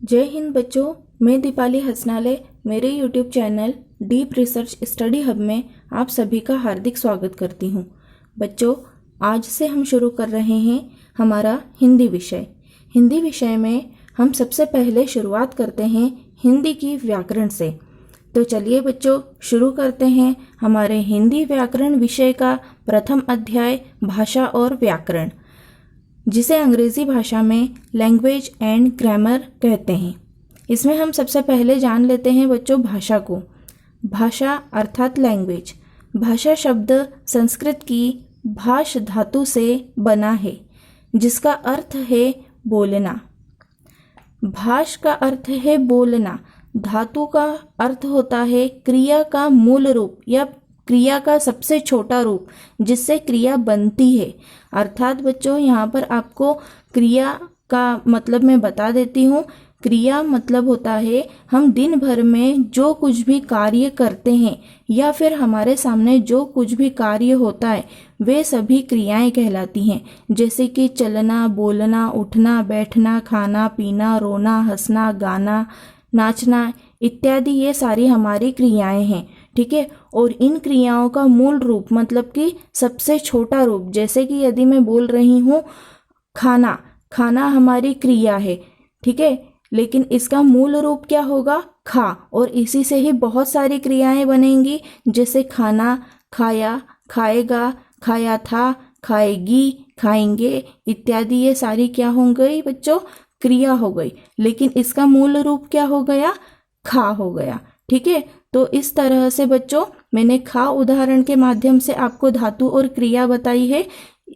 जय हिंद बच्चों, मैं दीपाली हसनाले मेरे YouTube channel deep research study hub में आप सभी का हार्दिक स्वागत करती हूँ। बच्चों, आज से हम शुरू कर रहे हैं हमारा हिंदी विषय। हिंदी विषय में हम सबसे पहले शुरुआत करते हैं हिंदी की व्याकरण से। तो चलिए बच्चों, शुरू करते हैं हमारे हिंदी व्याकरण विषय का प्रथम अध्याय भाषा और व्याकरण, जिसे अंग्रेजी भाषा में लैंग्वेज एंड ग्रामर कहते हैं। इसमें हम सबसे पहले जान लेते हैं बच्चों भाषा को। भाषा अर्थात लैंग्वेज। भाषा शब्द संस्कृत की भाष धातु से बना है, जिसका अर्थ है बोलना। भाष का अर्थ है बोलना। धातु का अर्थ होता है क्रिया का मूल रूप या क्रिया का सबसे छोटा रूप, जिससे क्रिया बनती है। अर्थात बच्चों, यहाँ पर आपको क्रिया का मतलब मैं बता देती हूँ। क्रिया मतलब होता है हम दिन भर में जो कुछ भी कार्य करते हैं या फिर हमारे सामने जो कुछ भी कार्य होता है, वे सभी क्रियाएं कहलाती हैं। जैसे कि चलना, बोलना, उठना, बैठना, खाना, पीना, रोना, हंसना, गाना, नाचना इत्यादि, ये सारी हमारी क्रियाएं हैं। ठीक है। और इन क्रियाओं का मूल रूप मतलब कि सबसे छोटा रूप, जैसे कि यदि मैं बोल रही हूँ खाना, खाना हमारी क्रिया है। ठीक है। लेकिन इसका मूल रूप क्या होगा? खा। और इसी से ही बहुत सारी क्रियाएं बनेंगी, जैसे खाना, खाया, खाएगा, खाया था, खाएगी, खाएंगे इत्यादि। ये सारी क्या हो गई बच्चों? क्रिया हो गई। लेकिन इसका मूल रूप क्या हो गया? खा हो गया। ठीक है। तो इस तरह से बच्चों, मैंने खा उदाहरण के माध्यम से आपको धातु और क्रिया बताई है।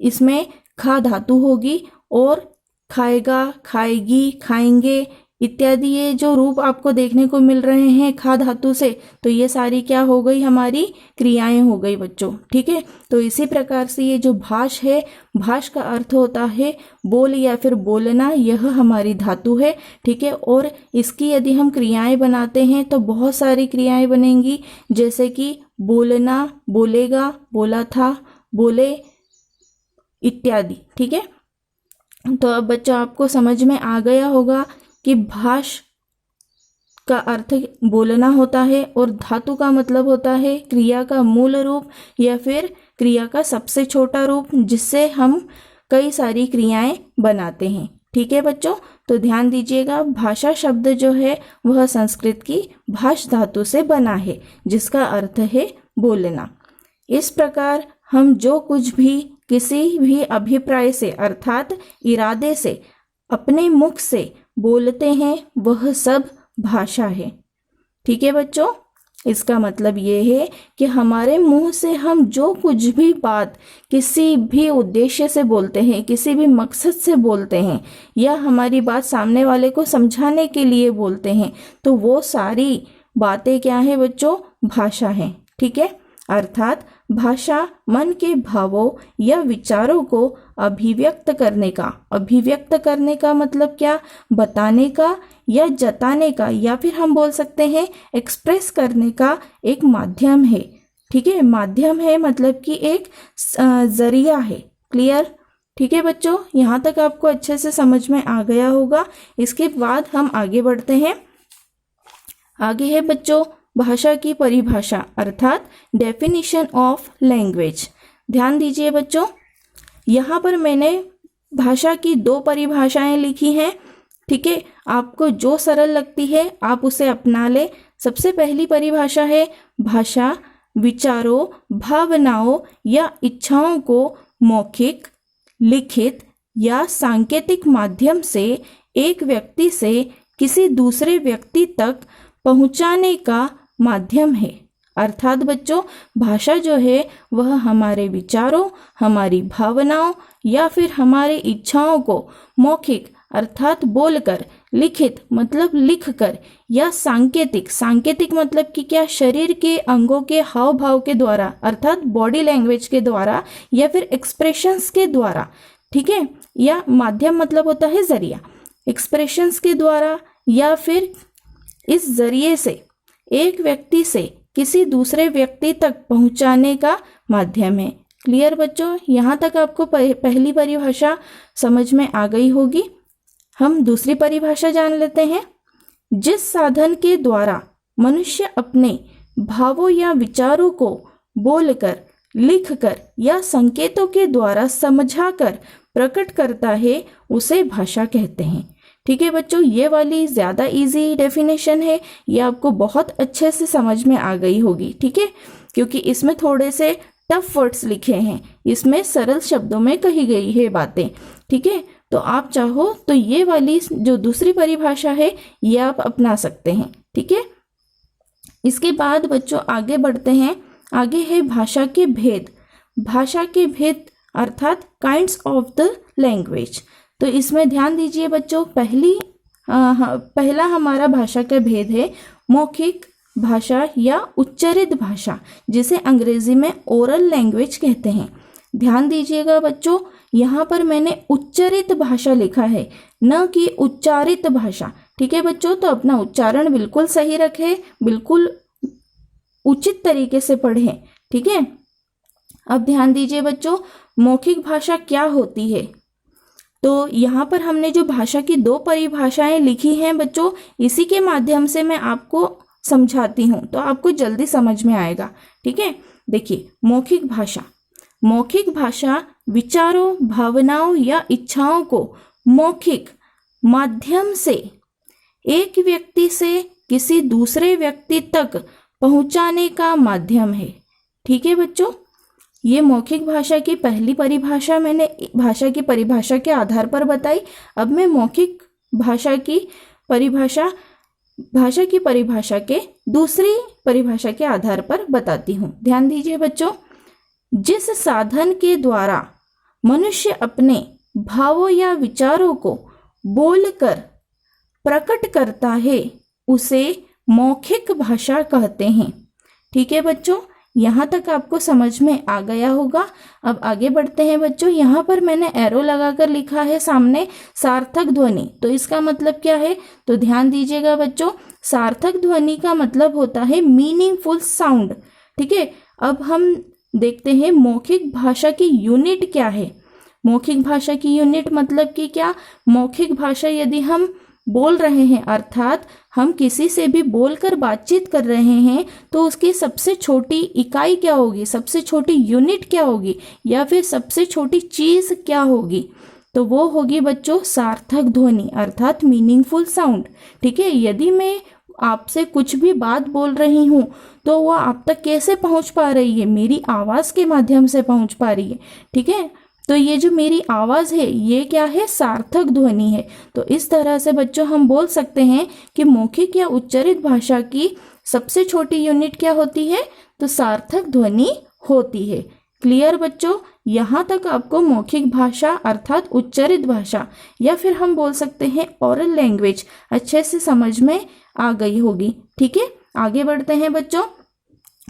इसमें खा धातु होगी और खाएगा, खाएगी, खाएंगे इत्यादि, ये जो रूप आपको देखने को मिल रहे हैं खा धातु से, तो ये सारी क्या हो गई? हमारी क्रियाएं हो गई बच्चों। ठीक है। तो इसी प्रकार से ये जो भाष है, भाष का अर्थ होता है बोल या फिर बोलना, यह हमारी धातु है। ठीक है। और इसकी यदि हम क्रियाएं बनाते हैं तो बहुत सारी क्रियाएं बनेंगी, जैसे कि बोलना, बोलेगा, बोला था, बोले इत्यादि। ठीक है। तो अब बच्चों आपको समझ में आ गया होगा कि भाष का अर्थ बोलना होता है और धातु का मतलब होता है क्रिया का मूल रूप या फिर क्रिया का सबसे छोटा रूप, जिससे हम कई सारी क्रियाएं बनाते हैं। ठीक है बच्चों। तो ध्यान दीजिएगा, भाषा शब्द जो है वह संस्कृत की भाष धातु से बना है, जिसका अर्थ है बोलना। इस प्रकार हम जो कुछ भी किसी भी अभिप्राय से अर्थात इरादे से अपने मुख से बोलते हैं, वह सब भाषा है। ठीक है बच्चों। इसका मतलब ये है कि हमारे मुंह से हम जो कुछ भी बात किसी भी उद्देश्य से बोलते हैं, किसी भी मकसद से बोलते हैं, या हमारी बात सामने वाले को समझाने के लिए बोलते हैं, तो वो सारी बातें क्या है बच्चों? भाषा है। ठीक है। अर्थात भाषा मन के भावों या विचारों को अभिव्यक्त करने का मतलब क्या? बताने का या जताने का, या फिर हम बोल सकते हैं एक्सप्रेस करने का एक माध्यम है। ठीक है। माध्यम है मतलब कि एक जरिया है। क्लियर? ठीक है बच्चों, यहाँ तक आपको अच्छे से समझ में आ गया होगा। इसके बाद हम आगे बढ़ते हैं। आगे है बच्चों भाषा की परिभाषा अर्थात डेफिनेशन ऑफ लैंग्वेज। ध्यान दीजिए बच्चों, यहाँ पर मैंने भाषा की 2 परिभाषाएं लिखी हैं। ठीक है। आपको जो सरल लगती है आप उसे अपना ले। सबसे पहली परिभाषा है, भाषा विचारों, भावनाओं या इच्छाओं को मौखिक, लिखित या सांकेतिक माध्यम से एक व्यक्ति से किसी दूसरे व्यक्ति तक पहुंचाने का माध्यम है। अर्थात बच्चों, भाषा जो है वह हमारे विचारों, हमारी भावनाओं या फिर हमारे इच्छाओं को मौखिक अर्थात बोलकर, लिखित मतलब लिखकर, या सांकेतिक मतलब कि क्या? शरीर के अंगों के हाव भाव के द्वारा अर्थात बॉडी लैंग्वेज के द्वारा या फिर एक्सप्रेशंस के द्वारा। ठीक है। या माध्यम मतलब होता है जरिया। एक्सप्रेशंस के द्वारा या फिर इस जरिए से एक व्यक्ति से किसी दूसरे व्यक्ति तक पहुंचाने का माध्यम है। क्लियर बच्चों? यहाँ तक आपको पहली परिभाषा समझ में आ गई होगी। हम दूसरी परिभाषा जान लेते हैं। जिस साधन के द्वारा मनुष्य अपने भावों या विचारों को बोलकर, लिखकर या संकेतों के द्वारा समझाकर प्रकट करता है, उसे भाषा कहते हैं। ठीक है बच्चों, ये वाली ज़्यादा इजी डेफिनेशन है, ये आपको बहुत अच्छे से समझ में आ गई होगी। ठीक है, क्योंकि इसमें थोड़े से टफ वर्ड्स लिखे हैं, इसमें सरल शब्दों में कही गई है बातें। ठीक है, तो आप चाहो तो ये वाली जो दूसरी परिभाषा है ये आप अपना सकते हैं। ठीक है, इसके बाद बच्चों आगे बढ़ते हैं। आगे है भाषा के भेद। भाषा के भेद अर्थात काइंड्स ऑफ द लैंग्वेज। तो इसमें ध्यान दीजिए बच्चों, पहला हमारा भाषा का भेद है मौखिक भाषा या उच्चारित भाषा, जिसे अंग्रेजी में ओरल लैंग्वेज कहते हैं। ध्यान दीजिएगा बच्चों, यहाँ पर मैंने उच्चारित भाषा लिखा है, न कि उच्चारित भाषा। ठीक है बच्चों, तो अपना उच्चारण बिल्कुल सही रखें, बिल्कुल उचित तरीके से पढ़ें। ठीक है, अब ध्यान दीजिए बच्चों, मौखिक भाषा क्या होती है। तो यहाँ पर हमने जो भाषा की दो परिभाषाएं लिखी हैं बच्चों, इसी के माध्यम से मैं आपको समझाती हूँ, तो आपको जल्दी समझ में आएगा। ठीक है, देखिए मौखिक भाषा। मौखिक भाषा विचारों, भावनाओं या इच्छाओं को मौखिक माध्यम से एक व्यक्ति से किसी दूसरे व्यक्ति तक पहुंचाने का माध्यम है। ठीक है बच्चों, ये मौखिक भाषा की पहली परिभाषा मैंने भाषा की परिभाषा के आधार पर बताई। अब मैं मौखिक भाषा की परिभाषा के दूसरी परिभाषा के आधार पर बताती हूँ। ध्यान दीजिए बच्चों, जिस साधन के द्वारा मनुष्य अपने भावों या विचारों को बोलकर प्रकट करता है, उसे मौखिक भाषा कहते हैं। ठीक है बच्चों, यहाँ तक आपको समझ में आ गया होगा। अब आगे बढ़ते हैं बच्चों। यहाँ पर मैंने एरो लगाकर लिखा है सामने सार्थक ध्वनि। तो इसका मतलब क्या है, तो ध्यान दीजिएगा बच्चों, सार्थक ध्वनि का मतलब होता है मीनिंगफुल साउंड। ठीक है, अब हम देखते हैं मौखिक भाषा की यूनिट क्या है। मौखिक भाषा की यूनिट मतलब कि क्या, मौखिक भाषा यदि हम बोल रहे हैं, अर्थात हम किसी से भी बोलकर बातचीत कर रहे हैं, तो उसकी सबसे छोटी इकाई क्या होगी, सबसे छोटी यूनिट क्या होगी, या फिर सबसे छोटी चीज क्या होगी, तो वो होगी बच्चों सार्थक ध्वनि अर्थात मीनिंगफुल साउंड। ठीक है, यदि मैं आपसे कुछ भी बात बोल रही हूँ तो वो आप तक कैसे पहुँच पा रही है, मेरी आवाज़ के माध्यम से पहुँच पा रही है। ठीक है, तो ये जो मेरी आवाज़ है ये क्या है, सार्थक ध्वनि है। तो इस तरह से बच्चों हम बोल सकते हैं कि मौखिक या उच्चारित भाषा की सबसे छोटी यूनिट क्या होती है, तो सार्थक ध्वनि होती है। क्लियर बच्चों, यहाँ तक आपको मौखिक भाषा अर्थात उच्चारित भाषा या फिर हम बोल सकते हैं ओरल लैंग्वेज अच्छे से समझ में आ गई होगी। ठीक है, आगे बढ़ते हैं बच्चों।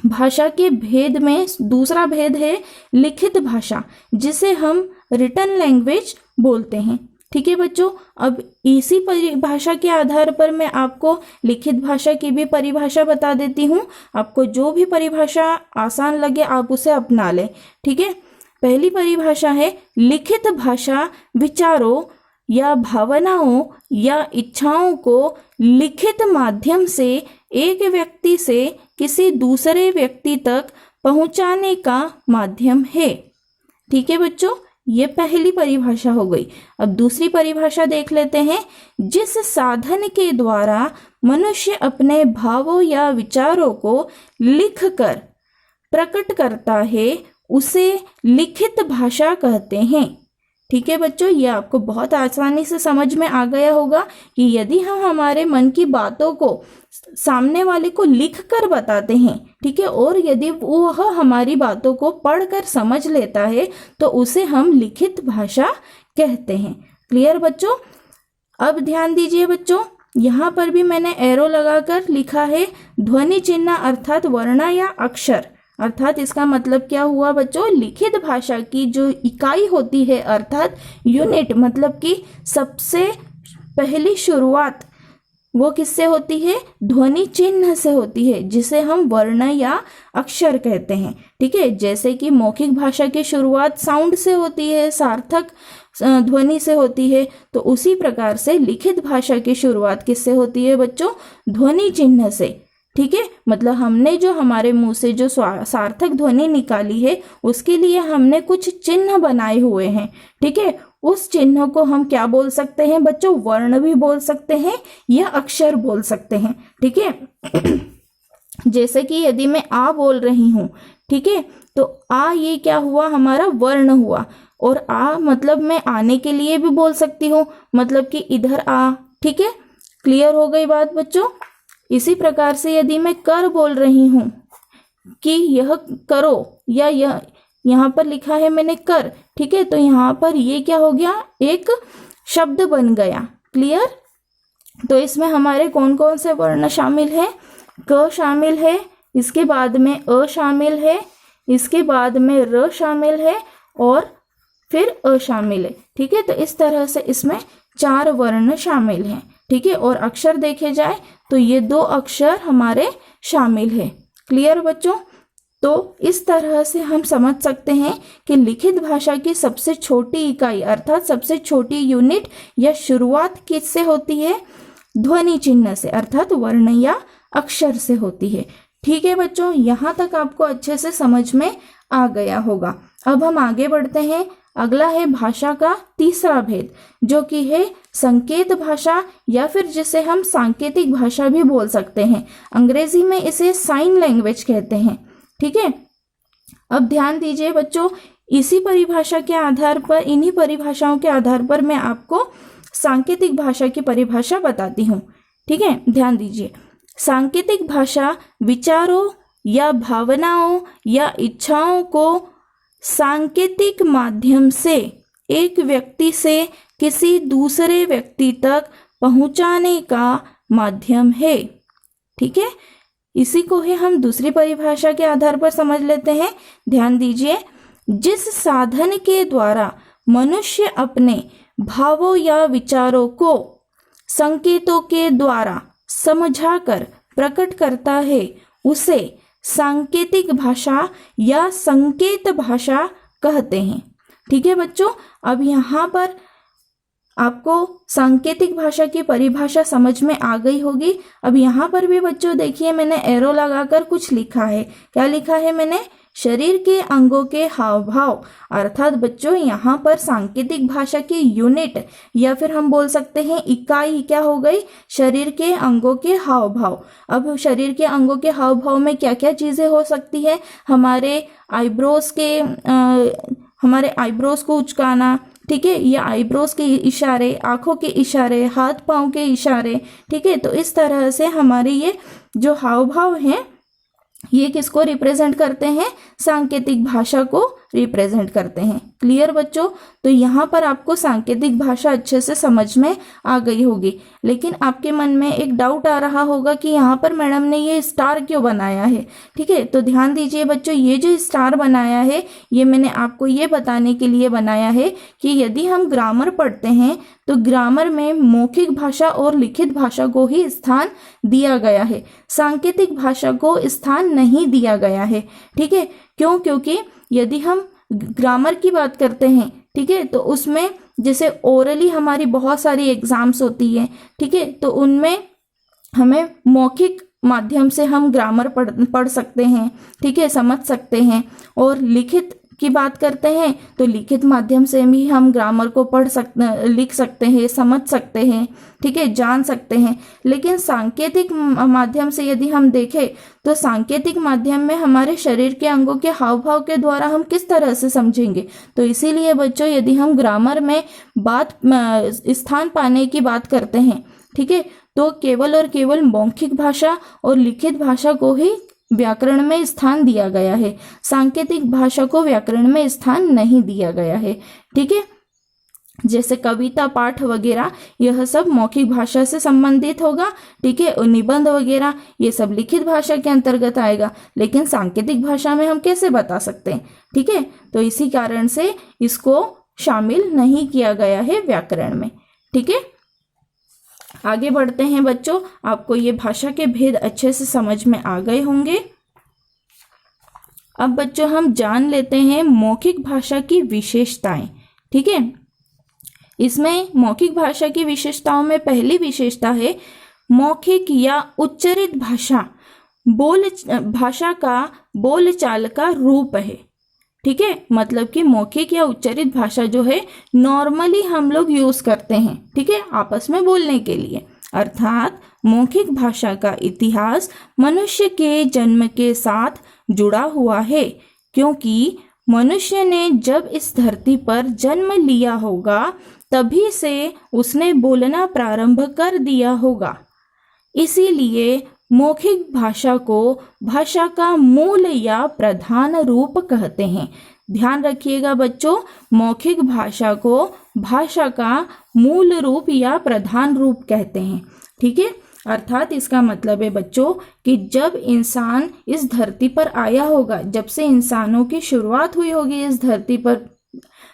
भाषा के भेद में दूसरा भेद है लिखित भाषा, जिसे हम रिटन लैंग्वेज बोलते हैं। ठीक है बच्चों, अब इसी परिभाषा के आधार पर मैं आपको लिखित भाषा की भी परिभाषा बता देती हूँ। आपको जो भी परिभाषा आसान लगे आप उसे अपना लें। ठीक है, पहली परिभाषा है लिखित भाषा विचारों या भावनाओं या इच्छाओं को लिखित माध्यम से एक व्यक्ति से किसी दूसरे व्यक्ति तक पहुंचाने का माध्यम है। ठीक है बच्चों, ये पहली परिभाषा हो गई। अब दूसरी परिभाषा देख लेते हैं। जिस साधन के द्वारा मनुष्य अपने भावों या विचारों को लिखकर प्रकट करता है, उसे लिखित भाषा कहते हैं। ठीक है बच्चों, ये आपको बहुत आसानी से समझ में आ गया होगा कि यदि हम हमारे मन की बातों को सामने वाले को लिख कर बताते हैं, ठीक है, और यदि वह हमारी बातों को पढ़कर समझ लेता है, तो उसे हम लिखित भाषा कहते हैं। क्लियर बच्चों, अब ध्यान दीजिए बच्चों, यहाँ पर भी मैंने एरो लगाकर लिखा है ध्वनि चिन्ह अर्थात वर्ण या अक्षर। अर्थात इसका मतलब क्या हुआ बच्चों, लिखित भाषा की जो इकाई होती है अर्थात यूनिट, मतलब कि सबसे पहली शुरुआत वो किससे होती है, ध्वनि चिन्ह से होती है, जिसे हम वर्ण या अक्षर कहते हैं। ठीक है, जैसे कि मौखिक भाषा की शुरुआत साउंड से होती है, सार्थक ध्वनि से होती है, तो उसी प्रकार से लिखित भाषा की शुरुआत किससे होती है बच्चों? ध्वनि चिन्ह से। ठीक है, मतलब हमने जो हमारे मुंह से जो सार्थक ध्वनि निकाली है उसके लिए हमने कुछ चिन्ह बनाए हुए हैं। ठीक है, उस चिन्ह को हम क्या बोल सकते हैं बच्चों? वर्ण भी बोल सकते हैं या अक्षर बोल सकते हैं। ठीक है जैसे कि यदि मैं आ बोल रही हूं, ठीक है, तो आ ये क्या हुआ? हमारा वर्ण हुआ। और आ मतलब मैं आने के लिए भी बोल सकती हूँ, मतलब कि इधर आ। ठीक है, क्लियर हो गई बात बच्चों? इसी प्रकार से यदि मैं कर बोल रही हूं कि यह करो, या यह यहाँ पर लिखा है मैंने कर, ठीक है, तो यहाँ पर ये क्या हो गया? एक शब्द बन गया। क्लियर? तो इसमें हमारे कौन कौन से वर्ण शामिल है? क शामिल है, इसके बाद में अ शामिल है, इसके बाद में र शामिल है और फिर अ शामिल है। ठीक है, तो इस तरह से इसमें 4 वर्ण शामिल हैं। ठीक है, और अक्षर देखे जाए तो ये 2 अक्षर हमारे शामिल है। क्लियर बच्चों? तो इस तरह से हम समझ सकते हैं कि लिखित भाषा की सबसे छोटी इकाई अर्थात सबसे छोटी यूनिट या शुरुआत किससे होती है? ध्वनि चिन्ह से अर्थात वर्ण या अक्षर से होती है। ठीक है बच्चों, यहाँ तक आपको अच्छे से समझ में आ गया होगा। अब हम आगे बढ़ते हैं। अगला है भाषा का तीसरा भेद, जो कि है संकेत भाषा या फिर जिसे हम सांकेतिक भाषा भी बोल सकते हैं। अंग्रेजी में इसे साइन लैंग्वेज कहते हैं। ठीक है, अब ध्यान दीजिए बच्चों, इसी परिभाषा के आधार पर, इन्हीं परिभाषाओं के आधार पर मैं आपको सांकेतिक भाषा की परिभाषा बताती हूँ। ठीक है, ध्यान दीजिए। सांकेतिक भाषा विचारों या भावनाओं या इच्छाओं को सांकेतिक माध्यम से एक व्यक्ति से किसी दूसरे व्यक्ति तक पहुंचाने का माध्यम है। ठीक है, इसी को ही हम दूसरी परिभाषा के आधार पर समझ लेते हैं। ध्यान दीजिए, जिस साधन के द्वारा मनुष्य अपने भावों या विचारों को संकेतों के द्वारा समझाकर प्रकट करता है उसे सांकेतिक भाषा या संकेत भाषा कहते हैं। ठीक है बच्चों, अब यहाँ पर आपको सांकेतिक भाषा की परिभाषा समझ में आ गई होगी। अब यहाँ पर भी बच्चों देखिए, मैंने एरो लगाकर कुछ लिखा है। क्या लिखा है मैंने? शरीर के अंगों के हाव भाव। अर्थात बच्चों यहाँ पर सांकेतिक भाषा की यूनिट या फिर हम बोल सकते हैं इकाई क्या हो गई? शरीर के अंगों के हाव भाव। अब शरीर के अंगों के हाव भाव में क्या क्या चीजें हो सकती है? हमारे आईब्रोज को उचकाना, ठीक है, या आईब्रोज के इशारे, आंखों के इशारे, हाथ पांव के इशारे। ठीक है, तो इस तरह से हमारे ये जो हाव भाव हैं ये किसको रिप्रेजेंट करते हैं? सांकेतिक भाषा को रिप्रेजेंट करते हैं। क्लियर बच्चों? तो यहाँ पर आपको सांकेतिक भाषा अच्छे से समझ में आ गई होगी। लेकिन आपके मन में एक डाउट आ रहा होगा कि यहाँ पर मैडम ने ये स्टार क्यों बनाया है? ठीक है, तो ध्यान दीजिए बच्चों, ये जो स्टार बनाया है ये मैंने आपको ये बताने के लिए बनाया है कि यदि हम ग्रामर पढ़ते हैं तो ग्रामर में मौखिक भाषा और लिखित भाषा को ही स्थान दिया गया है, सांकेतिक भाषा को स्थान नहीं दिया गया है। ठीक है, क्यों? क्योंकि यदि हम ग्रामर की बात करते हैं, ठीक है, तो उसमें जैसे ओरली हमारी बहुत सारी एग्जाम्स होती है, ठीक है, तो उनमें हमें मौखिक माध्यम से हम ग्रामर पढ़ सकते हैं, ठीक है, समझ सकते हैं। और लिखित की बात करते हैं तो लिखित माध्यम से भी हम ग्रामर को लिख सकते हैं, समझ सकते हैं, ठीक है, जान सकते हैं। लेकिन सांकेतिक माध्यम से यदि हम देखें तो सांकेतिक माध्यम में हमारे शरीर के अंगों के हाव भाव के द्वारा हम किस तरह से समझेंगे? तो इसीलिए बच्चों यदि हम ग्रामर में स्थान पाने की बात करते हैं, ठीक है, तो केवल और केवल मौखिक भाषा और लिखित भाषा को ही व्याकरण में स्थान दिया गया है, सांकेतिक भाषा को व्याकरण में स्थान नहीं दिया गया है। ठीक है, जैसे कविता पाठ वगैरह यह सब मौखिक भाषा से संबंधित होगा, ठीक है, और निबंध वगैरह ये सब लिखित भाषा के अंतर्गत आएगा। लेकिन सांकेतिक भाषा में हम कैसे बता सकते हैं? ठीक है, तो इसी कारण से इसको शामिल नहीं किया गया है व्याकरण में। ठीक है, आगे बढ़ते हैं बच्चों, आपको ये भाषा के भेद अच्छे से समझ में आ गए होंगे। अब बच्चों हम जान लेते हैं मौखिक भाषा की विशेषताएं। ठीक है, इसमें मौखिक भाषा की विशेषताओं में पहली विशेषता है मौखिक या उच्चरित भाषा। भाषा का बोलचाल का रूप है। ठीक है, मतलब कि मौखिक या उच्चरित भाषा जो है नॉर्मली हम लोग यूज करते हैं, ठीक है, आपस में बोलने के लिए। अर्थात मौखिक भाषा का इतिहास मनुष्य के जन्म के साथ जुड़ा हुआ है, क्योंकि मनुष्य ने जब इस धरती पर जन्म लिया होगा तभी से उसने बोलना प्रारंभ कर दिया होगा। इसीलिए मौखिक भाषा को भाषा का मूल या प्रधान रूप कहते हैं। ध्यान रखिएगा बच्चों, मौखिक भाषा को भाषा का मूल रूप या प्रधान रूप कहते हैं। ठीक है, अर्थात इसका मतलब है बच्चों कि जब इंसान इस धरती पर आया होगा, जब से इंसानों की शुरुआत हुई होगी इस धरती पर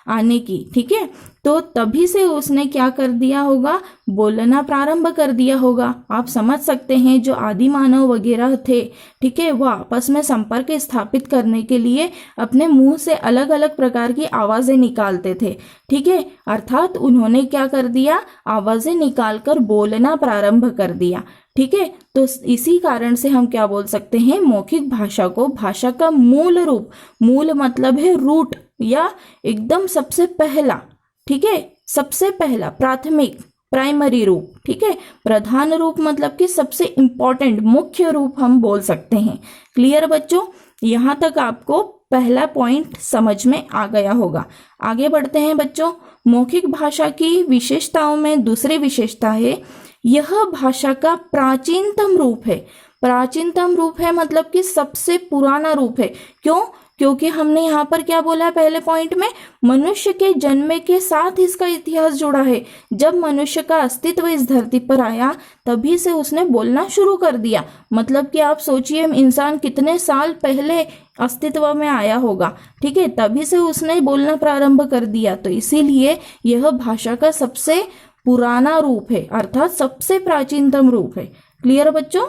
आने की, ठीक है, तो तभी से उसने क्या कर दिया होगा, बोलना प्रारंभ कर दिया होगा। आप समझ सकते हैं जो आदि मानव वगैरह थे, ठीक है, वो आपस में संपर्क स्थापित करने के लिए अपने मुंह से अलग अलग प्रकार की आवाजें निकालते थे। ठीक है, अर्थात उन्होंने क्या कर दिया, आवाजें निकालकर बोलना प्रारंभ कर दिया। ठीक है, तो इसी कारण से हम क्या बोल सकते हैं, मौखिक भाषा को भाषा का मूल रूप, मूल मतलब है रूट या एकदम सबसे पहला, ठीक है, सबसे पहला प्राथमिक प्राइमरी रूप, ठीक है, प्रधान रूप मतलब कि सबसे इंपॉर्टेंट मुख्य रूप हम बोल सकते हैं। क्लियर बच्चों, यहां तक आपको पहला पॉइंट समझ में आ गया होगा। आगे बढ़ते हैं बच्चों, मौखिक भाषा की विशेषताओं में दूसरी विशेषता है यह भाषा का प्राचीनतम रूप है। प्राचीनतम रूप है मतलब कि सबसे पुराना रूप है। क्यों? क्योंकि हमने यहाँ पर क्या बोला है पहले पॉइंट में, मनुष्य के जन्म के साथ इसका इतिहास जुड़ा है। जब मनुष्य का अस्तित्व इस धरती पर आया तभी से उसने बोलना शुरू कर दिया। मतलब कि आप सोचिए इंसान कितने साल पहले अस्तित्व में आया होगा, ठीक है, तभी से उसने बोलना प्रारंभ कर दिया। तो इसीलिए यह भाषा का सबसे पुराना रूप है, अर्थात सबसे प्राचीनतम रूप है। क्लियर बच्चों?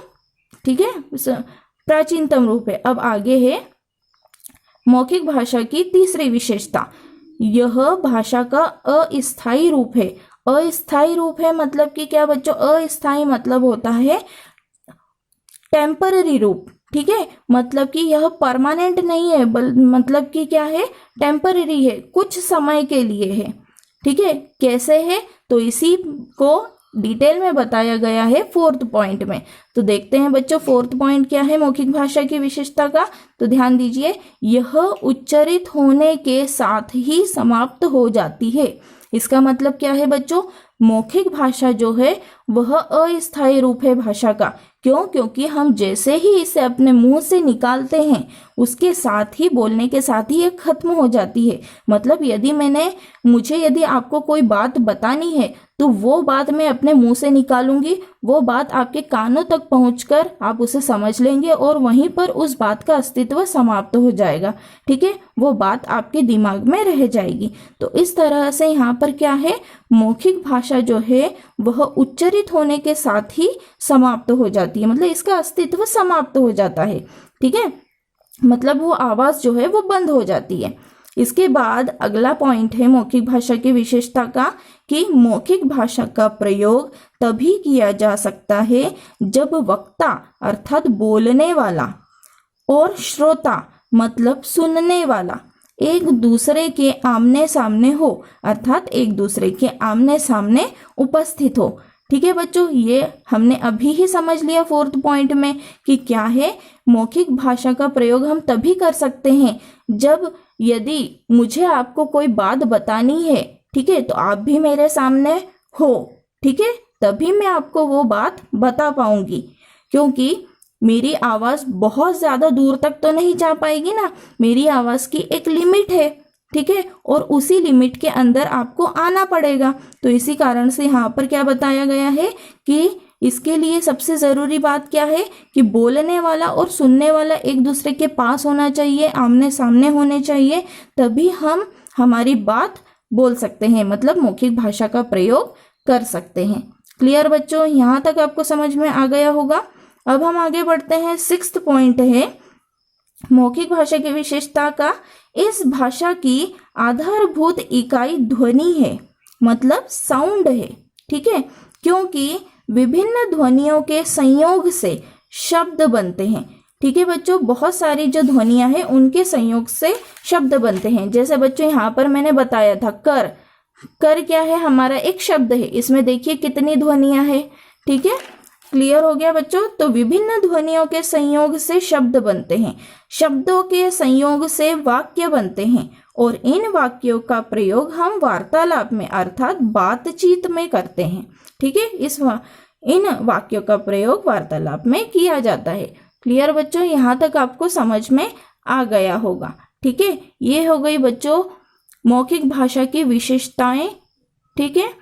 ठीक है, प्राचीनतम रूप है। अब आगे है मौखिक भाषा की तीसरी विशेषता, यह भाषा का अस्थायी रूप है। अस्थायी रूप है मतलब कि क्या बच्चों, अस्थायी मतलब होता है टेम्पररी रूप, ठीक है, मतलब कि यह परमानेंट नहीं है, मतलब कि क्या है, टेम्पररी है, कुछ समय के लिए है। ठीक है, कैसे है तो इसी को डिटेल में बताया गया है फोर्थ पॉइंट में। तो देखते हैं बच्चों फोर्थ पॉइंट क्या है मौखिक भाषा की विशेषता का। तो ध्यान दीजिए, यह उच्चरित होने के साथ ही समाप्त हो जाती है। इसका मतलब क्या है बच्चों, मौखिक भाषा जो है वह अस्थायी रूप है भाषा का। क्यों? क्योंकि हम जैसे ही इसे अपने मुंह से निकालते हैं उसके साथ ही, बोलने के साथ ही ये खत्म हो जाती है। मतलब यदि आपको कोई बात बतानी है तो वो बात मैं अपने मुंह से निकालूंगी, वो बात आपके कानों तक पहुंचकर आप उसे समझ लेंगे और वहीं पर उस बात का अस्तित्व समाप्त हो जाएगा। ठीक है, वो बात आपके दिमाग में रह जाएगी। तो इस तरह से यहाँ पर क्या है, मौखिक भाषा जो है वह उच्चरित होने के साथ ही समाप्त हो जाती है, मतलब इसका अस्तित्व समाप्त हो जाता है। ठीक है, मतलब वो आवाज जो है वो बंद हो जाती है। इसके बाद अगला पॉइंट है मौखिक भाषा की विशेषता का कि मौखिक भाषा का प्रयोग तभी किया जा सकता है जब वक्ता अर्थात बोलने वाला और श्रोता मतलब सुनने वाला एक दूसरे के आमने सामने हो, अर्थात एक दूसरे के आमने सामने उपस्थित हो। ठीक है बच्चों, ये हमने अभी ही समझ लिया फोर्थ पॉइंट में कि क्या है, मौखिक भाषा का प्रयोग हम तभी कर सकते हैं जब यदि मुझे आपको कोई बात बतानी है, ठीक है, तो आप भी मेरे सामने हो, ठीक है, तभी मैं आपको वो बात बता पाऊंगी। क्योंकि मेरी आवाज बहुत ज्यादा दूर तक तो नहीं जा पाएगी ना, मेरी आवाज की एक लिमिट है, ठीक है, और उसी लिमिट के अंदर आपको आना पड़ेगा। तो इसी कारण से यहाँ पर क्या बताया गया है कि इसके लिए सबसे जरूरी बात क्या है कि बोलने वाला और सुनने वाला एक दूसरे के पास होना चाहिए, आमने सामने होने चाहिए, तभी हम हमारी बात बोल सकते हैं, मतलब मौखिक भाषा का प्रयोग कर सकते हैं। क्लियर बच्चों, यहाँ तक आपको समझ में आ गया होगा। अब हम आगे बढ़ते हैं, सिक्स्थ पॉइंट है मौखिक भाषा की विशेषता का, इस भाषा की आधारभूत इकाई ध्वनि है। मतलब साउंड है, ठीक है, क्योंकि विभिन्न ध्वनियों के संयोग से शब्द बनते हैं। ठीक है बच्चों, बहुत सारी जो ध्वनियां हैं उनके संयोग से शब्द बनते हैं। जैसे बच्चों यहाँ पर मैंने बताया था कर, कर क्या है, हमारा एक शब्द है, इसमें देखिए कितनी ध्वनियां हैं। ठीक है, क्लियर हो गया बच्चों। तो विभिन्न ध्वनियों के संयोग से शब्द बनते हैं, शब्दों के संयोग से वाक्य बनते हैं, और इन वाक्यों का प्रयोग हम वार्तालाप में अर्थात बातचीत में करते हैं। ठीक है, इन वाक्यों का प्रयोग वार्तालाप में किया जाता है। क्लियर बच्चों, यहाँ तक आपको समझ में आ गया होगा। ठीक है, ये हो गई बच्चों मौखिक भाषा की विशेषताएं। ठीक है,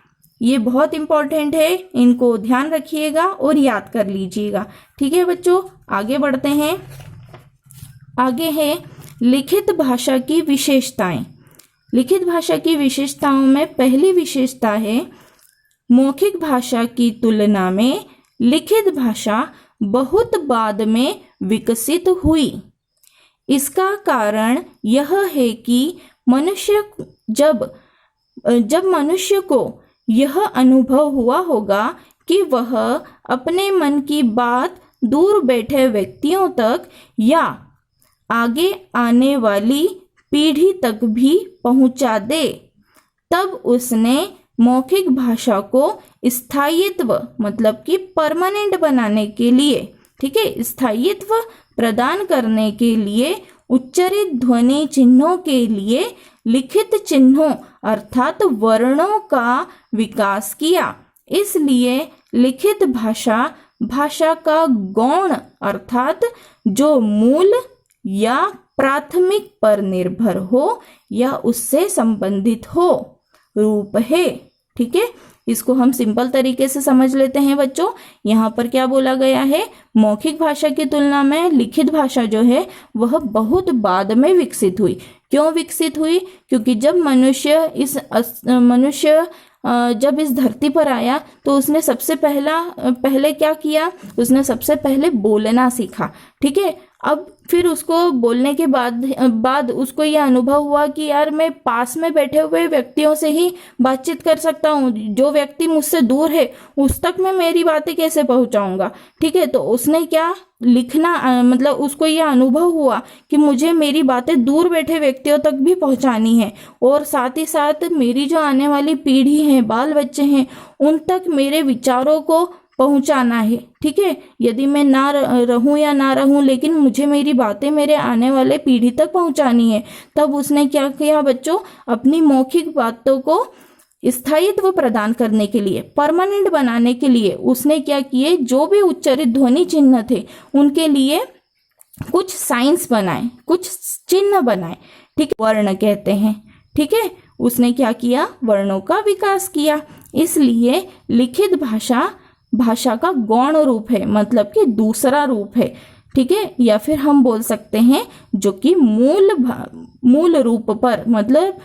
ये बहुत इंपॉर्टेंट है, इनको ध्यान रखिएगा और याद कर लीजिएगा। ठीक है बच्चों, आगे बढ़ते हैं। आगे है लिखित भाषा की विशेषताएं। लिखित भाषा की विशेषताओं में पहली विशेषता है मौखिक भाषा की तुलना में लिखित भाषा बहुत बाद में विकसित हुई। इसका कारण यह है कि जब मनुष्य को यह अनुभव हुआ होगा कि वह अपने मन की बात दूर बैठे व्यक्तियों तक या आगे आने वाली पीढ़ी तक भी पहुंचा दे, तब उसने मौखिक भाषा को स्थायित्व मतलब कि परमानेंट बनाने के लिए, ठीक है, स्थायित्व प्रदान करने के लिए उच्चारित ध्वनि चिन्हों के लिए लिखित चिन्हों अर्थात वर्णों का विकास किया। इसलिए लिखित भाषा का गौण अर्थात जो मूल या प्राथमिक पर निर्भर हो या उससे संबंधित हो रूप है। ठीक है, इसको हम सिंपल तरीके से समझ लेते हैं बच्चों। यहाँ पर क्या बोला गया है, मौखिक भाषा की तुलना में लिखित भाषा जो है वह बहुत बाद में विकसित हुई। क्यों विकसित हुई? क्योंकि जब मनुष्य जब इस धरती पर आया तो उसने सबसे पहले क्या किया, उसने सबसे पहले बोलना सीखा। ठीक है, अब फिर उसको बोलने के बाद उसको यह अनुभव हुआ कि यार मैं पास में बैठे हुए व्यक्तियों से ही बातचीत कर सकता हूँ, जो व्यक्ति मुझसे दूर है उस तक मैं मेरी बातें कैसे पहुँचाऊँगा। ठीक है, तो उसने क्या लिखना मतलब उसको यह अनुभव हुआ कि मुझे मेरी बातें दूर बैठे व्यक्तियों तक भी पहुँचानी है, और साथ ही साथ मेरी जो आने वाली पीढ़ी है, बाल बच्चे हैं, उन तक मेरे विचारों को पहुंचाना है। ठीक है, यदि मैं ना रहूं या ना रहूं लेकिन मुझे मेरी बातें मेरे आने वाले पीढ़ी तक पहुंचानी है। तब उसने क्या किया बच्चों, अपनी मौखिक बातों को स्थायित्व प्रदान करने के लिए, परमानेंट बनाने के लिए उसने क्या किए, जो भी उच्चारित ध्वनि चिन्ह थे उनके लिए कुछ साइंस बनाए, कुछ चिन्ह बनाए। ठीक है, वर्ण कहते हैं। ठीक है, उसने क्या किया, वर्णों का विकास किया। इसलिए लिखित भाषा का गौण रूप है, मतलब कि दूसरा रूप है। ठीक है, या फिर हम बोल सकते हैं जो कि मूल रूप पर, मतलब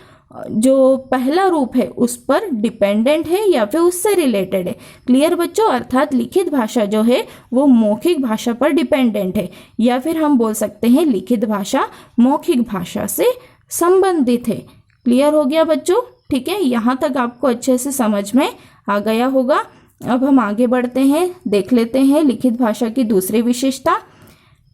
जो पहला रूप है उस पर डिपेंडेंट है या फिर उससे रिलेटेड है। क्लियर बच्चों, अर्थात लिखित भाषा जो है वो मौखिक भाषा पर डिपेंडेंट है, या फिर हम बोल सकते हैं लिखित भाषा मौखिक भाषा से संबंधित है। क्लियर हो गया बच्चों? ठीक है, यहाँ तक आपको अच्छे से समझ में आ गया होगा। अब हम आगे बढ़ते हैं, देख लेते हैं लिखित भाषा की दूसरी विशेषता।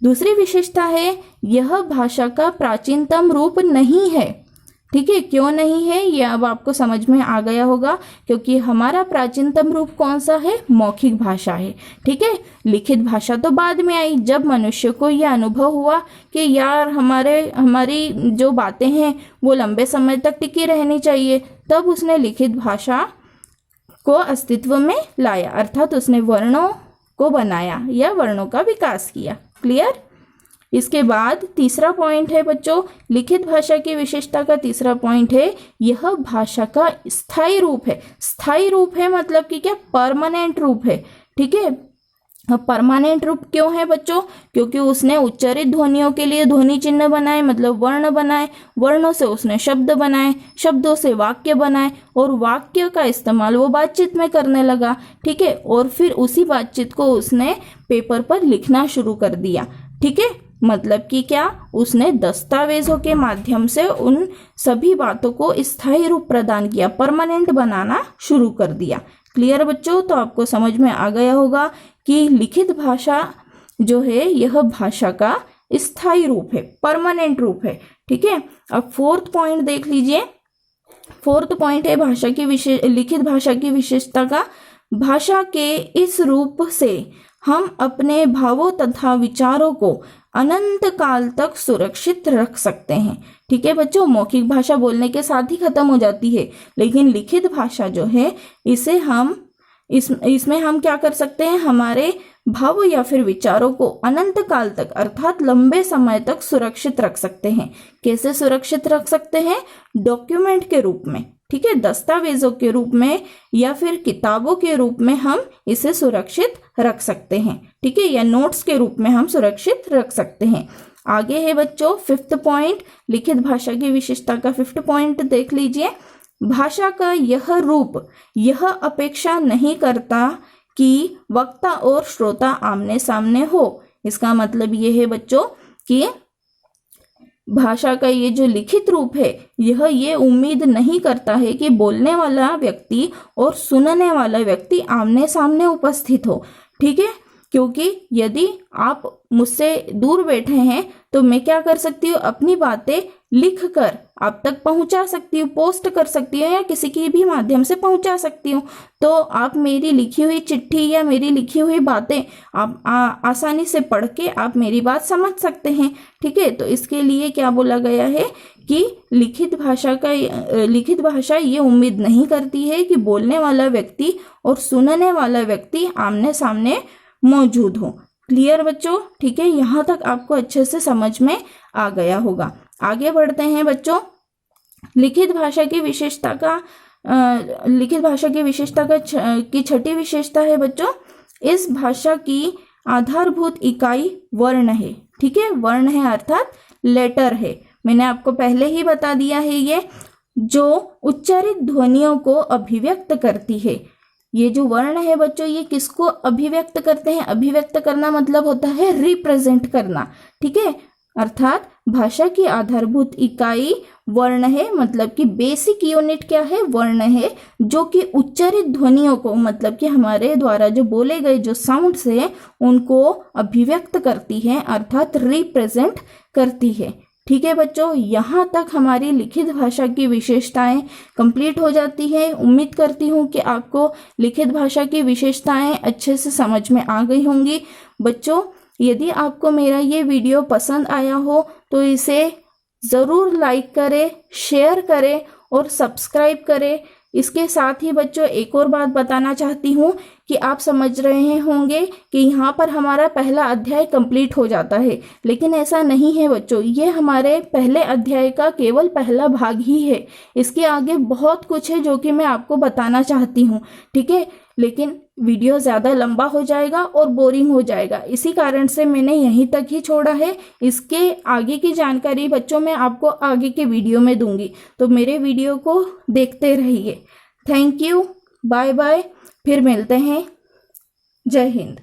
दूसरी विशेषता है यह भाषा का प्राचीनतम रूप नहीं है। ठीक है, क्यों नहीं है ये अब आपको समझ में आ गया होगा, क्योंकि हमारा प्राचीनतम रूप कौन सा है, मौखिक भाषा है। ठीक है, लिखित भाषा तो बाद में आई, जब मनुष्य को यह अनुभव हुआ कि यार हमारी जो बातें हैं वो लंबे समय तक टिकी रहनी चाहिए, तब उसने लिखित भाषा को अस्तित्व में लाया, अर्थात उसने वर्णों को बनाया या वर्णों का विकास किया। क्लियर? इसके बाद तीसरा पॉइंट है बच्चों, लिखित भाषा की विशेषता का तीसरा पॉइंट है यह भाषा का स्थायी रूप है। स्थायी रूप है मतलब कि क्या, परमानेंट रूप है। ठीक है, परमानेंट रूप क्यों है बच्चों, क्योंकि उसने उच्चारित ध्वनियों के लिए ध्वनि चिन्ह बनाए, मतलब वर्ण बनाए, वर्णों से उसने शब्द बनाए, शब्दों से वाक्य बनाए, और वाक्य का इस्तेमाल वो बातचीत में करने लगा। ठीक है, और फिर उसी बातचीत को उसने पेपर पर लिखना शुरू कर दिया। ठीक है, मतलब कि क्या, उसने दस्तावेजों के माध्यम से उन सभी बातों को स्थायी रूप प्रदान किया, परमानेंट बनाना शुरू कर दिया। क्लियर बच्चों? तो आपको समझ में आ गया होगा कि लिखित भाषा जो है यह भाषा का स्थायी रूप है, परमानेंट रूप है। ठीक है, अब फोर्थ पॉइंट देख लीजिए। फोर्थ पॉइंट है लिखित भाषा की विशेषता का। भाषा के इस रूप से हम अपने भावों तथा विचारों को अनंत काल तक सुरक्षित रख सकते हैं। ठीक है बच्चों, मौखिक भाषा बोलने के साथ ही खत्म हो जाती है, लेकिन लिखित भाषा जो है इसमें हम क्या कर सकते हैं, हमारे भाव या फिर विचारों को अनंत काल तक अर्थात लंबे समय तक सुरक्षित रख सकते हैं। कैसे सुरक्षित रख सकते हैं? डॉक्यूमेंट के रूप में, ठीक है, दस्तावेजों के रूप में या फिर किताबों के रूप में हम इसे सुरक्षित रख सकते हैं। ठीक है, या नोट्स के रूप में हम सुरक्षित रख सकते हैं। आगे है बच्चों फिफ्थ पॉइंट, लिखित भाषा की विशेषता का फिफ्थ पॉइंट देख लीजिए। भाषा का यह रूप यह अपेक्षा नहीं करता कि वक्ता और श्रोता आमने सामने हो। इसका मतलब ये है बच्चों कि भाषा का ये जो लिखित रूप है यह ये उम्मीद नहीं करता है कि बोलने वाला व्यक्ति और सुनने वाला व्यक्ति आमने सामने उपस्थित हो। ठीक है, क्योंकि यदि आप मुझसे दूर बैठे हैं तो मैं क्या कर सकती हूँ, अपनी बातें लिख कर आप तक पहुंचा सकती हूँ, पोस्ट कर सकती हूँ या किसी की भी माध्यम से पहुंचा सकती हूँ। तो आप मेरी लिखी हुई चिट्ठी या मेरी लिखी हुई बातें आप आसानी से पढ़ के आप मेरी बात समझ सकते हैं। ठीक है, तो इसके लिए क्या बोला गया है कि लिखित भाषा ये उम्मीद नहीं करती है कि बोलने वाला व्यक्ति और सुनने वाला व्यक्ति आमने सामने मौजूद हो। क्लियर बच्चों? ठीक है, यहाँ तक आपको अच्छे से समझ में आ गया होगा। आगे बढ़ते हैं बच्चों। लिखित भाषा की विशेषता की छठी विशेषता है बच्चों, इस भाषा की आधारभूत इकाई वर्ण है। ठीक है, वर्ण है अर्थात लेटर है। मैंने आपको पहले ही बता दिया है, ये जो उच्चारित ध्वनियों को अभिव्यक्त करती है। ये जो वर्ण है बच्चों ये किसको अभिव्यक्त करते हैं? अभिव्यक्त करना मतलब होता है रिप्रेजेंट करना। ठीक है, अर्थात भाषा की आधारभूत इकाई वर्ण है, मतलब कि बेसिक यूनिट क्या है? वर्ण है, जो कि उच्चारित ध्वनियों को मतलब कि हमारे द्वारा जो बोले गए जो साउंड्स है उनको अभिव्यक्त करती है अर्थात रिप्रेजेंट करती है। ठीक है बच्चों, यहाँ तक हमारी लिखित भाषा की विशेषताएं कंप्लीट हो जाती है। उम्मीद करती हूँ कि आपको लिखित भाषा की विशेषताएं अच्छे से समझ में आ गई होंगी। बच्चों, यदि आपको मेरा ये वीडियो पसंद आया हो तो इसे ज़रूर लाइक करें, शेयर करें और सब्सक्राइब करें। इसके साथ ही बच्चों एक और बात बताना चाहती हूँ कि आप समझ रहे होंगे कि यहाँ पर हमारा पहला अध्याय कंप्लीट हो जाता है, लेकिन ऐसा नहीं है बच्चों। ये हमारे पहले अध्याय का केवल पहला भाग ही है। इसके आगे बहुत कुछ है जो कि मैं आपको बताना चाहती हूँ। ठीक है, लेकिन वीडियो ज़्यादा लंबा हो जाएगा और बोरिंग हो जाएगा, इसी कारण से मैंने यहीं तक ही छोड़ा है। इसके आगे की जानकारी बच्चों मैं आपको आगे के वीडियो में दूंगी, तो मेरे वीडियो को देखते रहिए। थैंक यू, बाय बाय, फिर मिलते हैं। जय हिंद।